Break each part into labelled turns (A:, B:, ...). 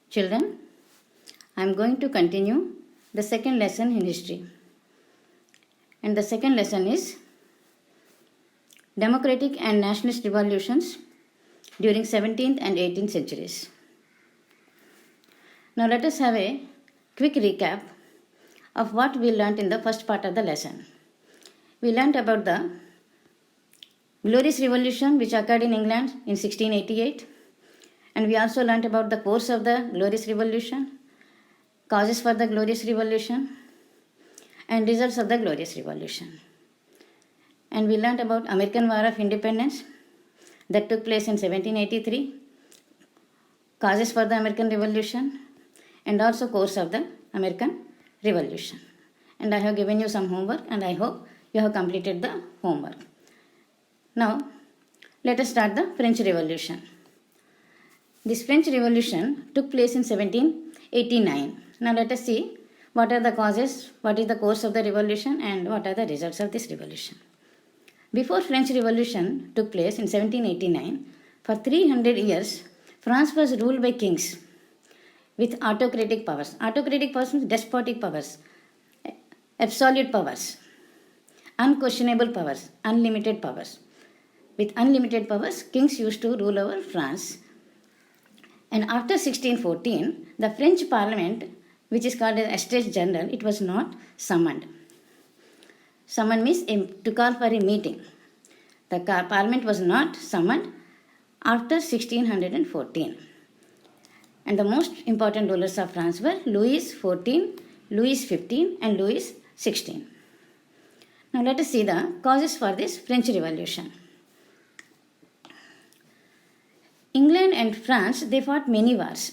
A: Children, I am going to continue the second lesson in history. And the second lesson is Democratic and Nationalist Revolutions during 17th and 18th centuries. Now let us have a quick recap of what we learnt in the first part of the lesson. We learnt about the Glorious Revolution which occurred in England in 1688, and we also learnt about the course of the Glorious Revolution, causes for the Glorious Revolution, and results of the Glorious Revolution. And we learnt about American War of Independence that took place in 1783, causes for the American Revolution, and also course of the American Revolution. And I have given you some homework, and I hope you have completed the homework. Now, let us start the French Revolution. This French Revolution took place in 1789. Now let us see what are the causes, what is the course of the revolution, and what are the results of this revolution. Before French Revolution took place in 1789, for 300 years, France was ruled by kings with autocratic powers. Autocratic powers means despotic powers, absolute powers, unquestionable powers, unlimited powers. With unlimited powers, kings used to rule over France. And after 1614, the French Parliament, which is called as Estates General, it was not summoned. Summoned means to call for a meeting. The Parliament was not summoned after 1614. And the most important rulers of France were Louis XIV, Louis XV, and Louis XVI. Now let us see the causes for this French Revolution. England and France, they fought many wars.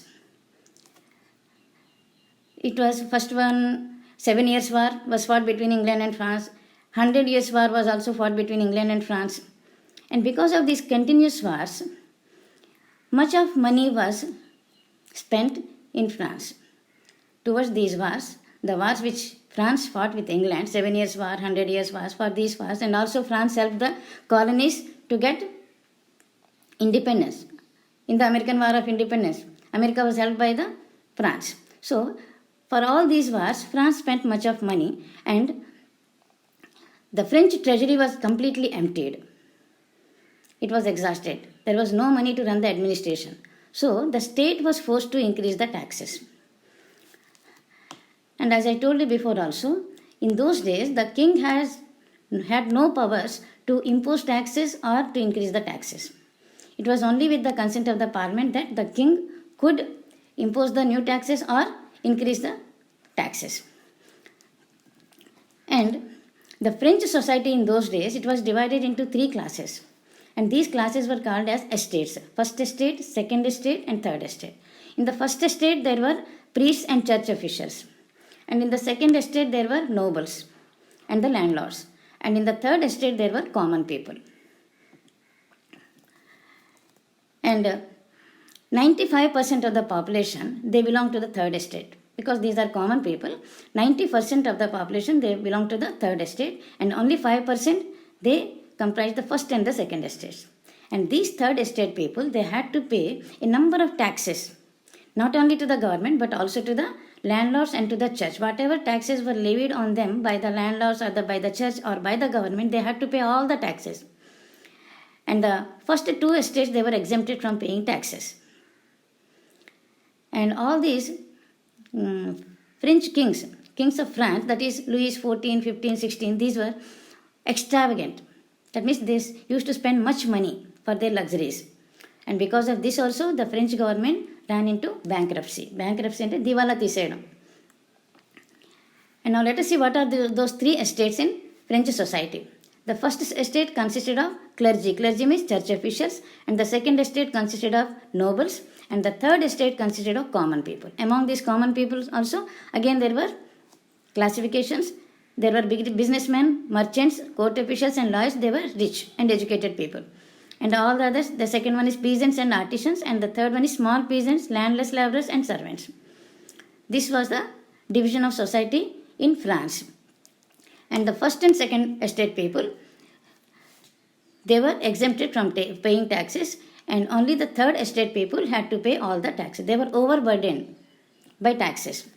A: It was first one, 7 years war was fought between England and France. 100 years war was also fought between England and France. And because of these continuous wars, much of money was spent in France towards these wars. The wars which France fought with England, 7 years war, 100 years wars, for these wars, and also France helped the colonies to get independence. In the American War of Independence, America was helped by the France. So, for all these wars, France spent much of money, and the French treasury was completely emptied. It was exhausted. There was no money to run the administration. So, the state was forced to increase the taxes. And as I told you before also, in those days, the king had no powers to impose taxes or to increase the taxes. It was only with the consent of the parliament that the king could impose the new taxes or increase the taxes. And the French society in those days, it was divided into 3 classes. And these classes were called as estates. First estate, second estate, and third estate. In the first estate, there were priests and church officials. And in the second estate, there were nobles and the landlords. And in the third estate, there were common people. And 95% of the population, they belong to the third estate. Because these are common people, 90% of the population, they belong to the third estate. And only 5%, they comprise the first and the second estates. And these third estate people, they had to pay a number of taxes. Not only to the government, but also to the landlords and to the church. Whatever taxes were levied on them by the landlords or by the church or by the government, they had to pay all the taxes. And the first 2 estates, they were exempted from paying taxes. And all these French kings of France, that is Louis XIV, XV, XVI, these were extravagant. That means they used to spend much money for their luxuries. And because of this also, the French government ran into bankruptcy. Bankruptcy ante divala తీసేయడం. And now let us see what are those 3 estates in French society. The first estate consisted of clergy. Clergy means church officials. And the second estate consisted of nobles. And the third estate consisted of common people. Among these common people also, again there were classifications. There were businessmen, merchants, court officials and lawyers. They were rich and educated people. And all the others, the second one is peasants and artisans. And the third one is small peasants, landless laborers and servants. This was the division of society in France. And the first and second estate people, they were exempted from paying taxes. and only the third estate people had to pay all the taxes. They were overburdened by taxes.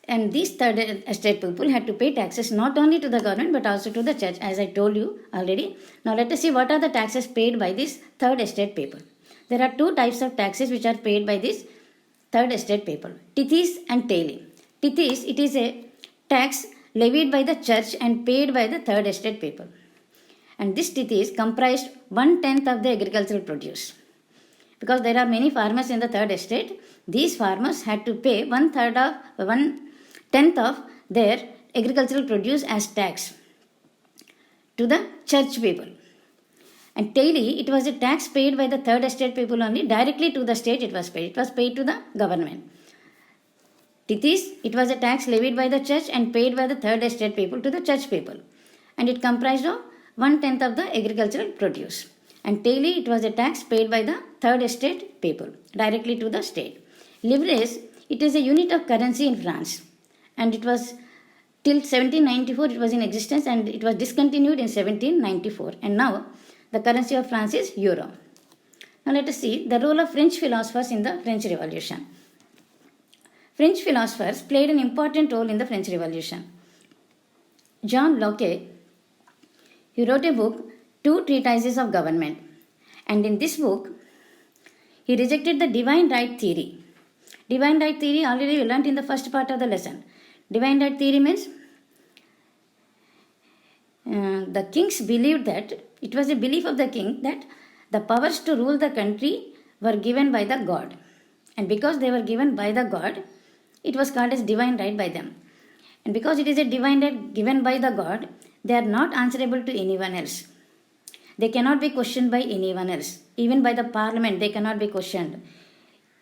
A: And these third estate people had to pay taxes not only to the government but also to the church, as I told you already. Now let us see what are the taxes paid by these third estate people. There are two types of taxes which are paid by these third estate people: tithis and taili. Tithis, it is a tax levied by the church and paid by the third estate people. And this tithis comprised 1/10 of the agricultural produce. Because there are many farmers in the third estate, these farmers had to pay 1/10 of their agricultural produce as tax to the church people. And taili, it was a tax paid by the third estate people only, directly to the state it was paid. It was paid to the government. Tithis, it was a tax levied by the church and paid by the third estate people to the church people. And it comprised of 1/10 of the agricultural produce. And taili, it was a tax paid by the third estate people, directly to the state. Livres, it is a unit of currency in France. And it was till 1794 it was in existence, and it was discontinued in 1794. And now the currency of France is euro. Now let us see the role of French philosophers in the French Revolution. French philosophers played an important role in the French Revolution. John Locke, he wrote a book, Two Treatises of Government. And in this book, he rejected the divine right theory. Divine right theory already we learnt in the first part of the lesson. Divine right theory means the kings believed that, it was a belief of the king that the powers to rule the country were given by the God. And because they were given by the God, it was called as divine right by them. And because it is a divine right given by the God, they are not answerable to anyone else. They cannot be questioned by anyone else. Even by the parliament, they cannot be questioned.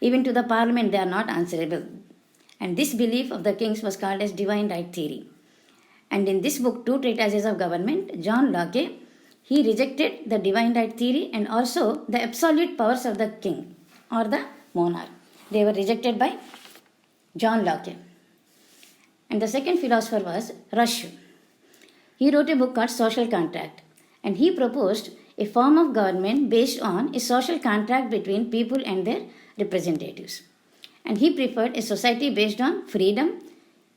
A: Even to the parliament, they are not answerable. And this belief of the kings was called as divine right theory. And in this book, Two Treatises of Government, John Locke, he rejected the divine right theory and also the absolute powers of the king or the monarch. They were rejected by John Locke. And the second philosopher was Rousseau. He wrote a book called Social Contract, and he proposed a form of government based on a social contract between people and their representatives. And he preferred a society based on freedom,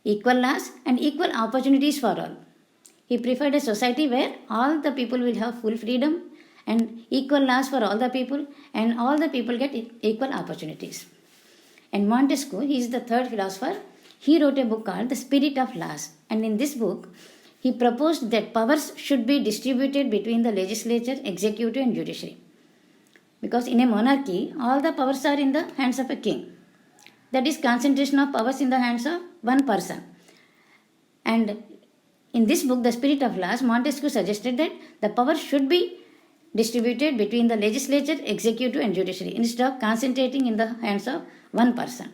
A: equal laws, and equal opportunities for all. He preferred a society where all the people will have full freedom and equal laws for all the people, and all the people get equal opportunities. And Montesquieu, he is the third philosopher, he wrote a book called The Spirit of Laws. And in this book, he proposed that powers should be distributed between the legislature, executive, and judiciary. Because in a monarchy, all the powers are in the hands of a king. That is concentration of powers in the hands of one person. And in this book, The Spirit of Laws, Montesquieu suggested that the power should be distributed between the legislature, executive, and judiciary instead of concentrating in the hands of one person.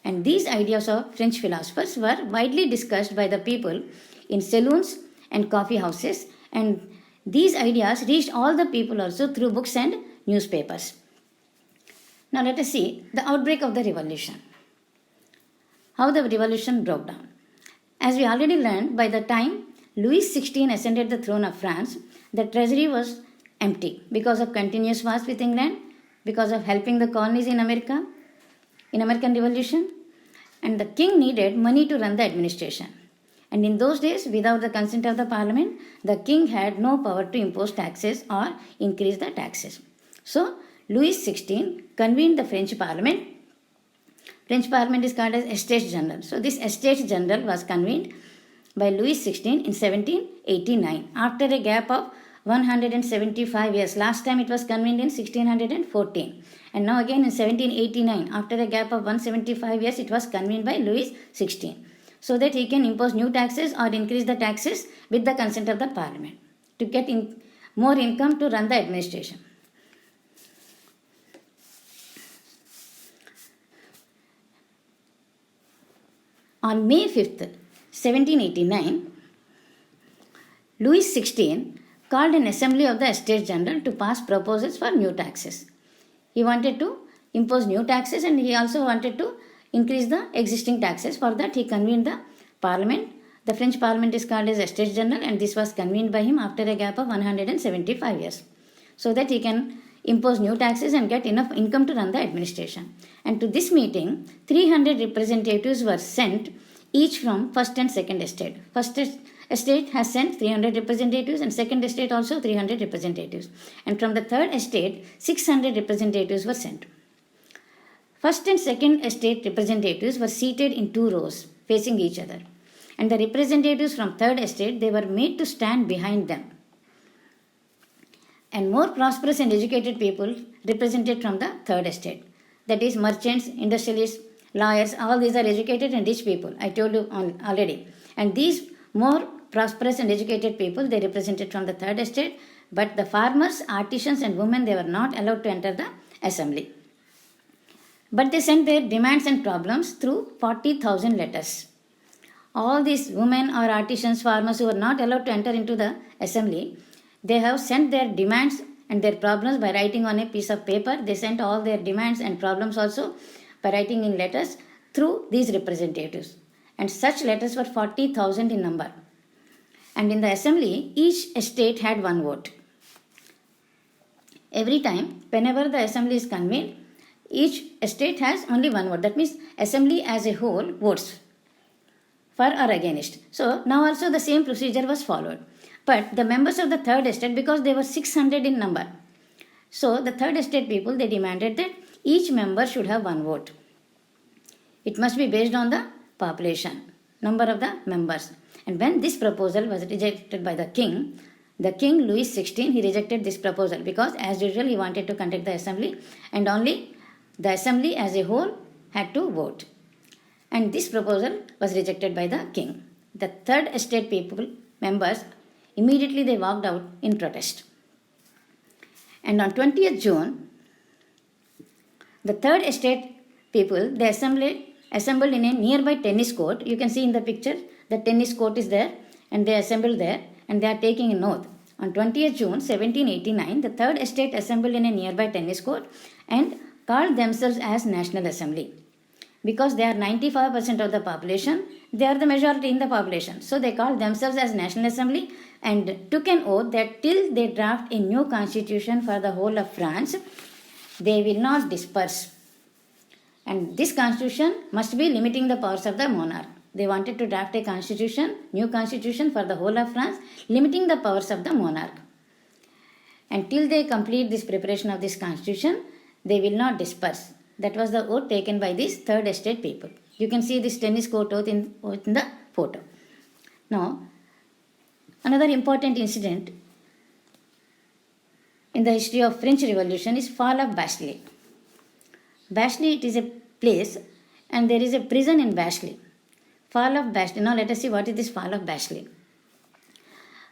A: And these ideas of French philosophers were widely discussed by the people in saloons and coffee houses, and these ideas reached all the people also through books and newspapers. Now let us see the outbreak of the revolution. How the revolution broke down. As we already learned, by the time Louis XVI ascended the throne of France, the treasury was empty because of continuous wars with England, because of helping the colonies in America, in American Revolution, and the king needed money to run the administration. And in those days, without the consent of the parliament, the king had no power to impose taxes or increase the taxes. So, Louis XVI convened the French parliament. French parliament is called as Estates General. So, this Estates General was convened by Louis XVI in 1789 after a gap of 175 years. Last time it was convened in 1614. And now again in 1789, after a gap of 175 years, it was convened by Louis XVI. So that he can impose new taxes or increase the taxes with the consent of the parliament to get more income to run the administration. On May 5th, 1789, Louis XVI called an assembly of the Estates General to pass proposals for new taxes. He wanted to impose new taxes, and he also wanted to increase the existing taxes. For that, he convened the parliament. The French parliament is called as Estates General, and this was convened by him after a gap of 175 years. so that he can impose new taxes and get enough income to run the administration. And to this meeting, 300 representatives were sent, each from first and second estate. First estate has sent 300 representatives and second estate also 300 representatives. And from the third estate, 600 representatives were sent. First and second estate representatives were seated in 2 rows facing each other. And the representatives from third estate, they were made to stand behind them. And more prosperous and educated people represented from the third estate. That is merchants, industrialists, lawyers, all these are educated and rich people. I told you already. And these more prosperous and educated people, they represented from the third estate. But the farmers, artisans and women, they were not allowed to enter the assembly. But they sent their demands and problems through 40,000 letters. All these women or artisans, farmers who were not allowed to enter into the assembly, they have sent their demands and their problems by writing on a piece of paper. They sent all their demands and problems also by writing in letters through these representatives. And such letters were 40,000 in number. And in the assembly, each estate had 1 vote. Every time, whenever the assembly is convened, each estate has only 1 vote. That means assembly as a whole votes for or against. So now also the same procedure was followed. But the members of the third estate, because they were 600 in number, so the third estate people, they demanded that each member should have 1 vote. It must be based on the population, number of the members. And when this proposal was rejected by the king Louis XVI, he rejected this proposal because as usual he wanted to conduct the assembly and only the assembly as a whole had to vote. And this proposal was rejected by the king. The third estate people, members, immediately they walked out in protest. And on 20th June, the third estate people, they assembled in a nearby tennis court. You can see in the picture, the tennis court is there and they assembled there and they are taking an oath. On 20th June 1789, the third estate assembled in a nearby tennis court and called themselves as National Assembly. Because they are 95% of the population, they are the majority in the population. So they called themselves as National Assembly and took an oath that till they draft a new constitution for the whole of France, they will not disperse. And this constitution must be limiting the powers of the monarch. They wanted to draft a constitution, new constitution for the whole of France, limiting the powers of the monarch. And till they complete this preparation of this constitution, they will not disperse. That was the oath taken by these third estate people. You can see this tennis court oath in the photo. Now, another important incident in the history of French Revolution is fall of Bastille. Bastille, it is a place and there is a prison in Bastille. Fall of Bastille. Now let us see what is this fall of Bastille.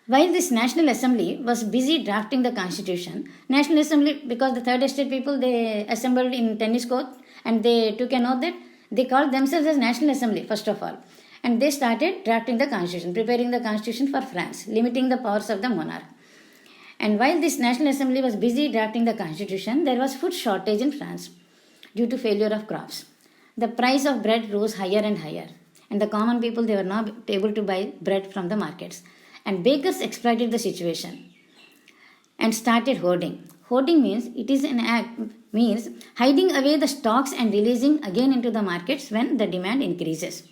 A: While this National Assembly was busy drafting the constitution, National Assembly, because the third estate people, they assembled in tennis court and they took an oath that they called themselves as National Assembly first of all. And they started drafting the constitution, preparing the constitution for France, limiting the powers of the monarch. And while this National Assembly was busy drafting the constitution, there was food shortage in France due to failure of crops. The price of bread rose higher and higher. And the common people, they were not able to buy bread from the markets. And bakers exploited the situation and started hoarding. Hoarding means means hiding away the stocks and releasing again into the markets when the demand increases.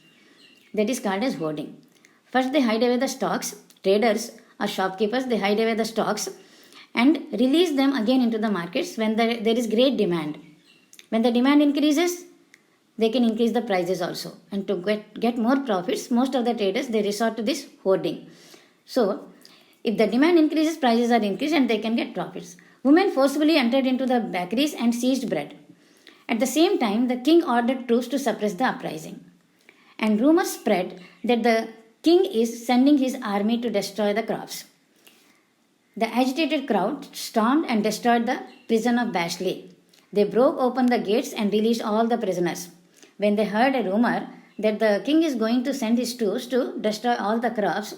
A: That is called as hoarding. First they hide away the stocks, traders or shopkeepers, they hide away the stocks and release them again into the markets when there is great demand. When the demand increases, they can increase the prices also. And to get more profits, most of the traders, they resort to this hoarding. So, if the demand increases, prices are increased and they can get profits. Women forcibly entered into the bakeries and seized bread. At the same time, the king ordered troops to suppress the uprising. And rumors spread that the king is sending his army to destroy the crops. The agitated crowd stormed and destroyed the prison of Bastille. They broke open the gates and released all the prisoners. When they heard a rumor that the king is going to send his troops to destroy all the crops,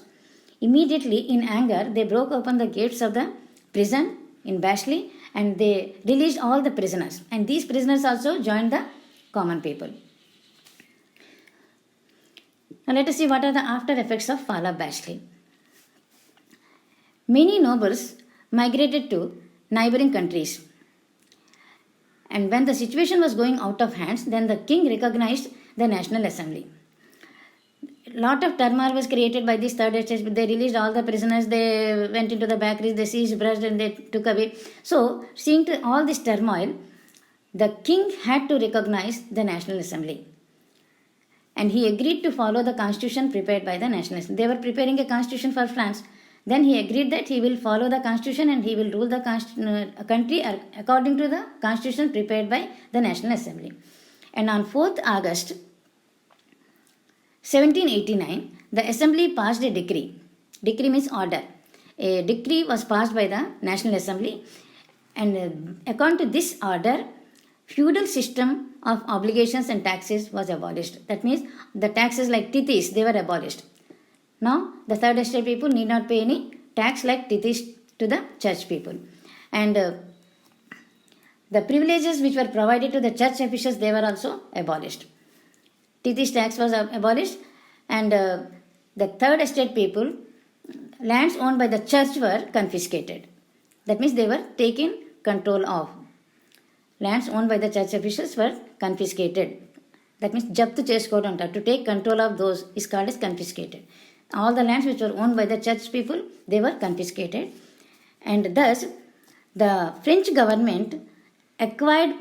A: immediately, in anger, they broke open the gates of the prison in Bastille and they released all the prisoners. And these prisoners also joined the common people. Now let us see what are the after effects of fall of Bastille. Many nobles migrated to neighboring countries. And when the situation was going out of hands, then the king recognized the National Assembly. Lot of turmoil was created by this third estate. They released all the prisoners, they went into the bakeries, they seized bread and they took away. So, seeing to all this turmoil, the king had to recognize the National Assembly. And he agreed to follow the constitution prepared by the National Assembly. They were preparing a constitution for France. Then he agreed that he will follow the constitution and he will rule the country according to the constitution prepared by the National Assembly. And on 4th August 1789, the Assembly passed a decree. Decree means order. A decree was passed by the National Assembly, and according to this order, feudal system of obligations and taxes was abolished. That means the taxes like tithes, they were abolished. Now, the third estate people need not pay any tax like tithes to the church people. And the privileges which were provided to the church officials, they were also abolished. Tithes tax was abolished, and the third estate people, lands owned by the church were confiscated. That means they were taken control of. Lands owned by the church officials were confiscated. That means jabtu cheskodu antaru. To take control of those is called as confiscated. All the lands which were owned by the church people, they were confiscated. And thus, the French government acquired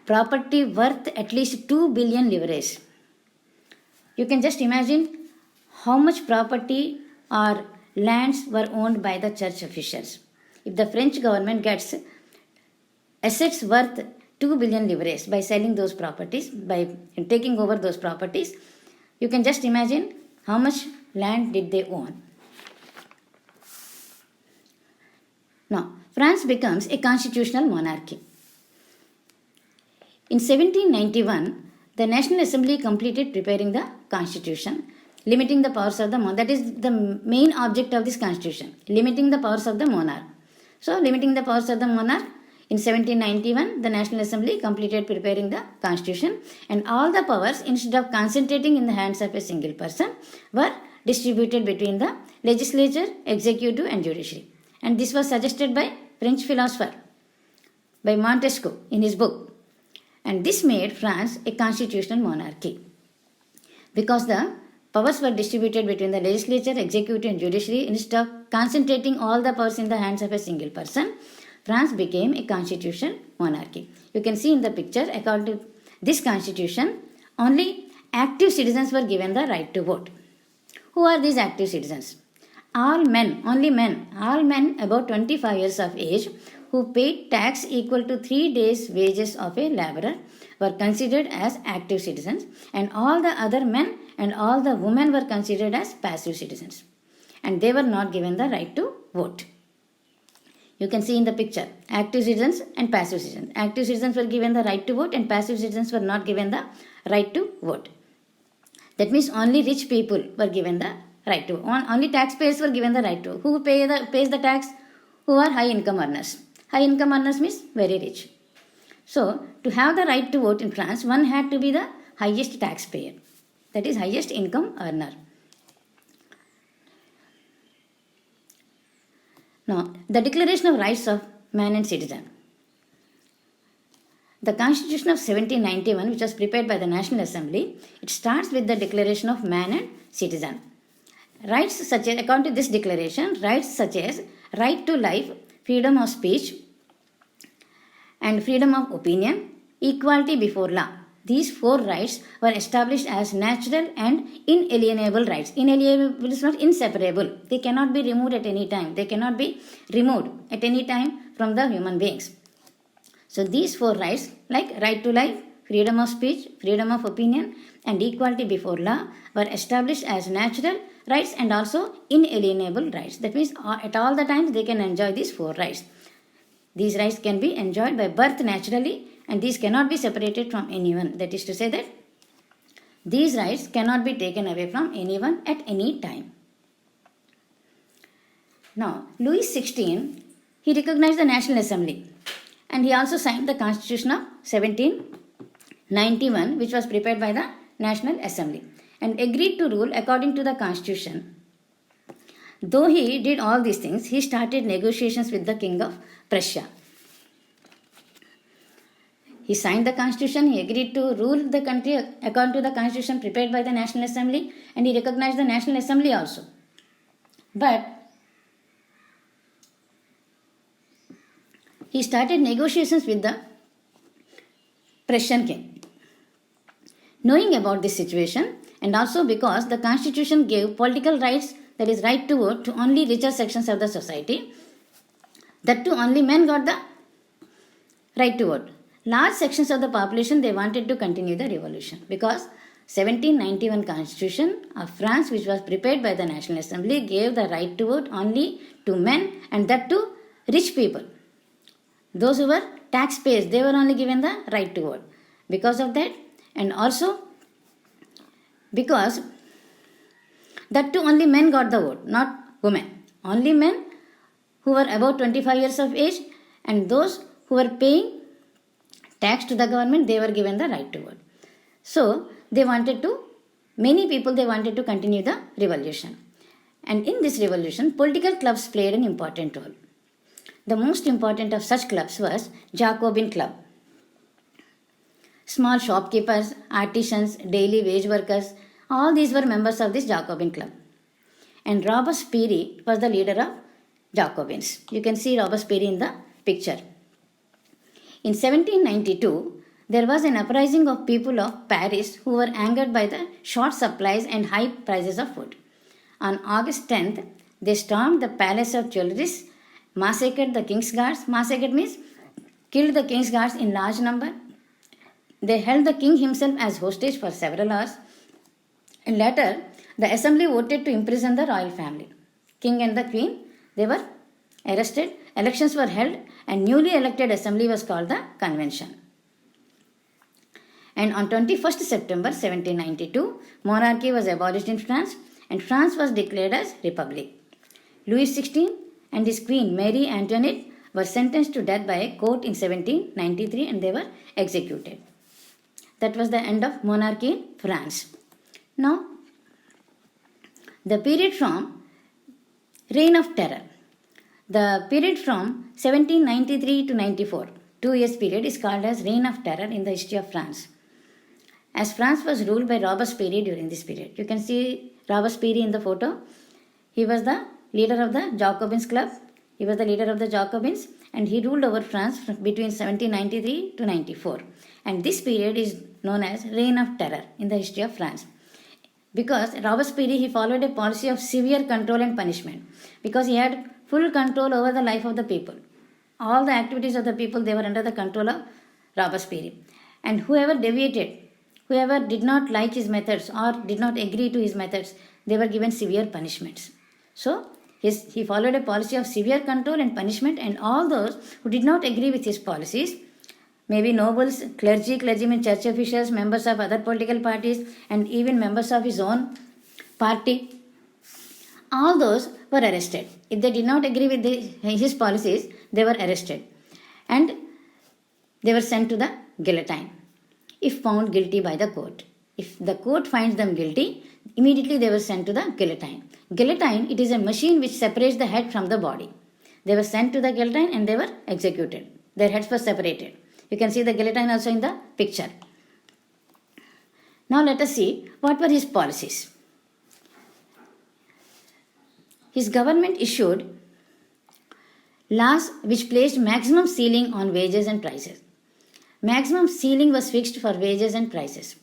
A: property worth at least 2 billion livres. You can just imagine how much property or lands were owned by the church officials. If the French government gets assets worth 2 billion livres by selling those properties, by taking over those properties, you can just imagine how much land did they own. Now, France becomes a constitutional monarchy. In 1791, the National Assembly completed preparing the constitution, limiting the powers of the monarch. That is the main object of this constitution, limiting the powers of the monarch. So, limiting the powers of the monarch, in 1791, the National Assembly completed preparing the constitution, and all the powers, instead of concentrating in the hands of a single person, were distributed between the legislature, executive and judiciary. And this was suggested by French philosopher, by Montesquieu in his book. And this made France a constitutional monarchy. Because the powers were distributed between the legislature, executive and judiciary, instead of concentrating all the powers in the hands of a single person, France became a constitutional monarchy. You can see in the picture, according to this constitution, only active citizens were given the right to vote. Who are these active citizens? All men, only men, all men above 25 years of age who paid tax equal to 3 days' wages of a laborer were considered as active citizens, and all the other men and all the women were considered as passive citizens, and they were not given the right to vote. You can see in the picture, active citizens and passive citizens. Active citizens were given the right to vote and passive citizens were not given the right to vote. That means only rich people were given the right to vote. Only taxpayers were given the right to vote. Who pays the tax? Who are high income earners. High income earners means very rich. So, to have the right to vote in France, one had to be the highest taxpayer. That is highest income earner. Now, the Declaration of Rights of Man and Citizen. The Constitution of 1791, which was prepared by the National Assembly, it starts with the Declaration of Man and Citizen. Rights such as, according to this declaration, rights such as right to life, freedom of speech, and freedom of opinion, equality before law. These 4 rights were established as natural and inalienable rights. Inalienable is not inseparable. They cannot be removed at any time. They cannot be removed at any time from the human beings. So these 4 rights, like right to life, freedom of speech, freedom of opinion, and equality before law, were established as natural rights and also inalienable rights. That means at all the times they can enjoy these 4 rights. These rights can be enjoyed by birth naturally, and these cannot be separated from anyone. That is to say that these rights cannot be taken away from anyone at any time. Now, Louis XVI, he recognized the National Assembly, and he also signed the Constitution of 1791, which was prepared by the National Assembly, and agreed to rule according to the Constitution. Though he did all these things, he started negotiations with the King of Prussia. he signed the constitution, he agreed to rule the country according to the constitution prepared by the National Assembly, and he recognized the National Assembly also. But he started negotiations with the Prussian king. Knowing about this situation, and also because the constitution gave political rights, that is right to vote, to only richer sections of the society, that too only men got the right to vote. Large sections of the population, they wanted to continue the revolution because 1791 constitution of France, which was prepared by the National Assembly, gave the right to vote only to men, and that to rich people. Those who were taxpayers, they were only given the right to vote. Because of that, and also because that too only men got the vote, not women. Only men who were above 25 years of age, and those who were paying tax to the government, they were given the right to vote. So many people wanted to continue the revolution. And in this revolution, political clubs played an important role. The most important of such clubs was Jacobin Club. Small shopkeepers, artisans, daily wage workers, all these were members of this Jacobin Club. And Robespierre was the leader of Jacobins. You can see Robespierre in the picture. In 1792, there was an uprising of people of Paris who were angered by the short supplies and high prices of food. On August 10th, they stormed the palace of Tuileries, massacred the king's guards. Massacred means killed the king's guards in large number. They held the king himself as hostage for several hours. And later, the assembly voted to imprison the royal family. King and the queen, they were arrested. Elections were held, and newly elected assembly was called the convention. And on 21st September 1792, monarchy was abolished in France, and France was declared as republic. Louis XVI and his queen Marie Antoinette were sentenced to death by a court in 1793, and they were executed. That was the end of monarchy in France. Now, the period from Reign of Terror. The period from 1793 to 94, 2 years period, is called as Reign of Terror in the history of France. As France was ruled by Robespierre during this period. You can see Robespierre in the photo. He was the leader of the Jacobins Club. He was the leader of the Jacobins, and he ruled over France between 1793 to 94. And this period is known as Reign of Terror in the history of France. Because Robespierre, he followed a policy of severe control and punishment. Because he had full control over the life of the people. All the activities of the people, they were under the control of Robespierre. And whoever deviated, whoever did not like his methods or did not agree to his methods, they were given severe punishments. So, he followed a policy of severe control and punishment, and all those who did not agree with his policies, maybe nobles, clergymen, church officials, members of other political parties, and even members of his own party, all those were arrested. If they did not agree with his policies, they were arrested. And they were sent to the guillotine if found guilty by the court. If the court finds them guilty, immediately they were sent to the guillotine. Guillotine, it is a machine which separates the head from the body. They were sent to the guillotine and they were executed. Their heads were separated. You can see the guillotine also in the picture. Now let us see what were his policies. His government issued laws which placed maximum ceiling on wages and prices. Maximum ceiling was fixed for wages and prices.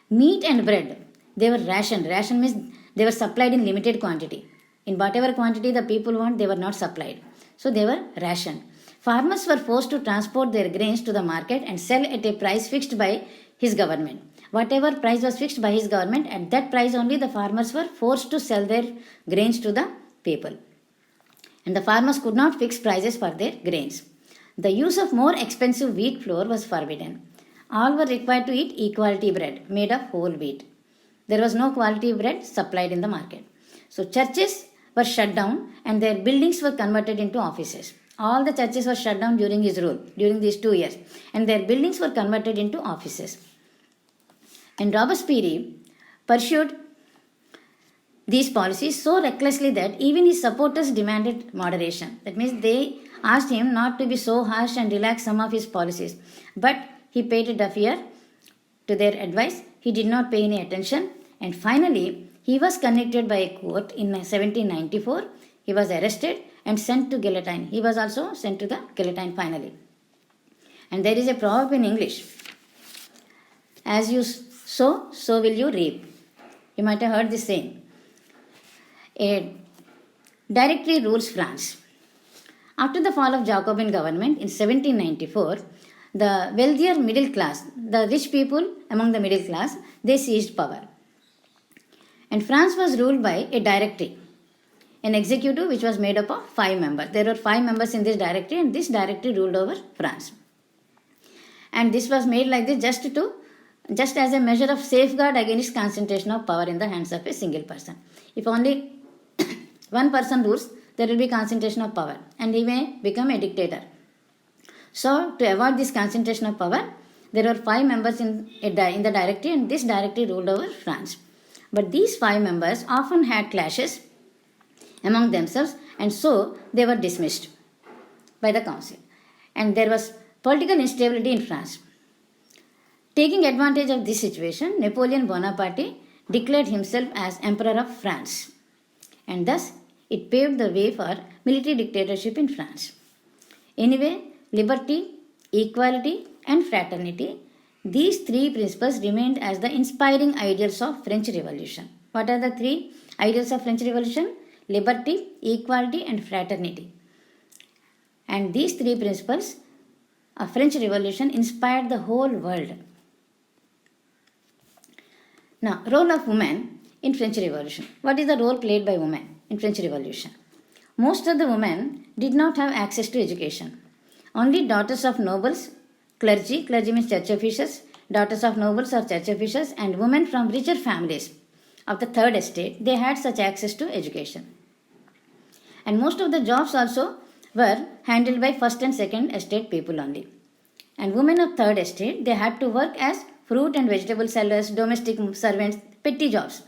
A: Meat and bread, they were rationed. Ration means they were supplied in limited quantity. In whatever quantity the people want, they were not supplied. So they were rationed. Farmers were forced to transport their grains to the market and sell at a price fixed by his government. Whatever price was fixed by his government, at that price only the farmers were forced to sell their grains to the people. And the farmers could not fix prices for their grains. The use of more expensive wheat flour was forbidden. All were required to eat equality bread made of whole wheat. There was no quality bread supplied in the market. So churches were shut down and their buildings were converted into offices. All the churches were shut down during his rule, during these 2 years, and their buildings were converted into offices. And Robespierre pursued these policies so recklessly that even his supporters demanded moderation. That means they asked him not to be so harsh and relax some of his policies. But He paid deaf ear to their advice. He did not pay any attention. And finally, he was convicted by a court in 1794. He was arrested and sent to guillotine. He was also sent to the guillotine finally. And there is a proverb in English. As you sow, so will you reap. You might have heard this saying. A directory rules France. After the fall of Jacobin government in 1794, the wealthier middle class, the rich people among the middle class, they seized power. And France was ruled by a directory, an executive which was made up of 5 members. There were 5 members in this directory, and this directory ruled over France. And this was made like this just as a measure of safeguard against concentration of power in the hands of a single person. If only one person rules, there will be concentration of power and he may become a dictator. So, to avoid this concentration of power, there were 5 members in the directory, and this directory ruled over France. But these 5 members often had clashes among themselves, and so they were dismissed by the council. And there was political instability in France. Taking advantage of this situation, Napoleon Bonaparte declared himself as Emperor of France, and thus it paved the way for military dictatorship in France. Anyway, liberty, equality, and fraternity, these 3 principles remained as the inspiring ideals of French Revolution. What are the 3 ideals of French Revolution? Liberty, equality, and fraternity. And these 3 principles of French Revolution inspired the whole world. Now, role of women in French Revolution. What is the role played by women in French Revolution? Most of the women did not have access to education. Only daughters of nobles, clergy means church officials, daughters of nobles or church officials, and women from richer families of the third estate, they had such access to education. And most of the jobs also were handled by first and second estate people only. And women of third estate, they had to work as fruit and vegetable sellers, domestic servants, petty jobs.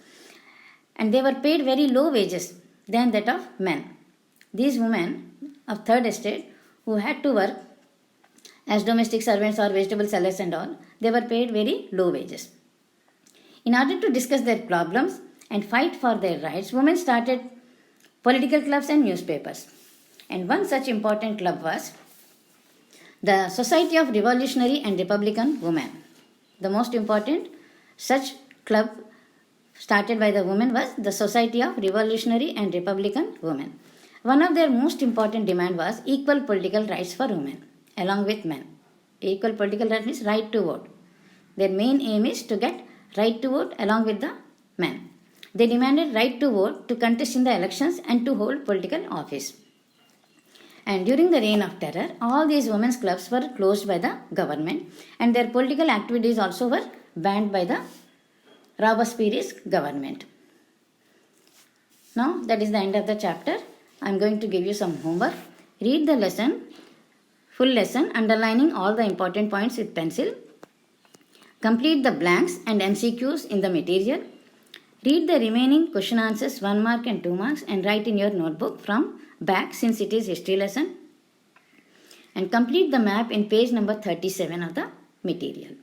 A: And they were paid very low wages than that of men. These women of third estate who had to work as domestic servants or vegetable sellers and all, they were paid very low wages. In order to discuss their problems and fight for their rights, women started political clubs and newspapers. And one such important club was the Society of Revolutionary and Republican Women. The most important such club started by the women was the Society of Revolutionary and Republican Women. One of their most important demand was equal political rights for women along with men. Equal political rights means right to vote. Their main aim is to get right to vote along with the men. They demanded right to vote, to contest in the elections, and to hold political office. And during the reign of terror, all these women's clubs were closed by the government, and their political activities also were banned by the Robespierre's government. Now that is the end of the chapter. I am going to give you some homework. Read the lesson, full lesson, underlining all the important points with pencil. Complete the blanks and MCQs in the material. Read the remaining question answers 1 mark and 2 marks and write in your notebook from back since it is history lesson. And complete the map in page number 37 of the material.